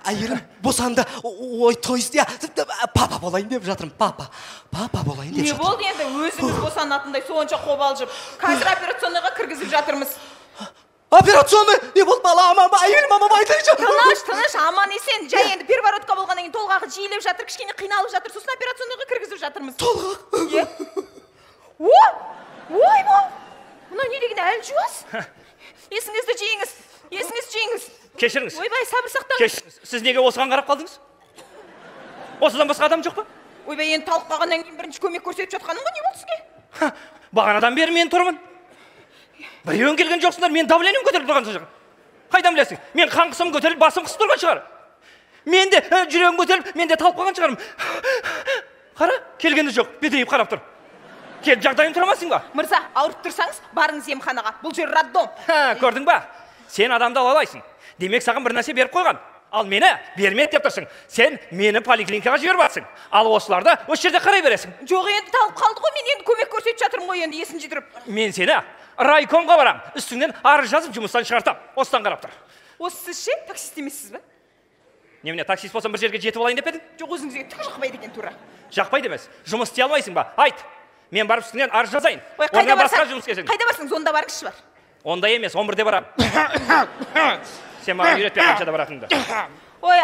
Ayırım bosandı. Ой, toyist ya. Papa bolayın деп жатырмын. Papa bolayın деп Не жатырмын. болды енді өзіңіз босанатындай сонша қобалжып. Қазір операционныйға кіргізіп жатырмыз. Операционный не болды бала аман айылым аман айтайыншы. Тыныш, аман есен. Жай енді первородқа болғаннан кейін толғағы жиілеп жатыр, кішкене қиналып жатыр. Сосын операционныйға кіргізіп жатырмыз. Толғақ. Ойбай! Мынау не деген әлі жуас? Есіңізді жеңіз. Кешіріңіз. Ойбай, сабыр сақтаңыз. Сіз неге осыған қарап қалдыңыз? Осыдан басқа адам жоқ па? Ойбай, енді талып қалғаннан кейін бірінші көмек көрсетіп жатқаның ғой, не болды сізге? Бағанадан бері мен тұрмын. Біреуін келген жоқсыңдар, мен давлением көтеріліп тұрған соң. Қайдан білесің? Мен қан қысым көтеріліп, басым қысып тұрған шығар. Мен де жүрегім көтеріліп, мен де талып қалған шығармын. Қара, келгені жоқ, бедейіп қарап тұр. Келіп жағдайын тұрамасың ба? Мырза, ауырып тұрсаңыз, барыңыз емханаға. Бұл жер роддом. Көрдің ба? Сен адамды алалайсың. Демек саған бір нәрсе беріп қойған. Ал мені бермейді деп тұрсың. Сен мені поликлиникаға жіберіп жатсың. Ал осыларды осы жерде қарай бересің. Жоқ, енді талып қалды ғой, мен енді көмек көрсетіп жатырмын ғой, енді есін жидырып. Мен сені райкомға барам. Үстіңнен арыз жазып жұмыстан шығартам. Осыдан қарап тұр. Осы сіз ше, таксист емессіз бе? Немене, таксист болсам бір жерге жетіп алайын деп едің? Жоқ, өзіңізге түк жақпайды екен тура. Жақпайды емес. Жұмыс істей алмайсың ба? Айт. Мен барып үстіңнен арыз жазайын. Ой, қайда барсың? барсың? Онда барыңызшы бар. Онда емес, 11-де барам. Сен маған үйретпе қаншада баратыныңды. Ой,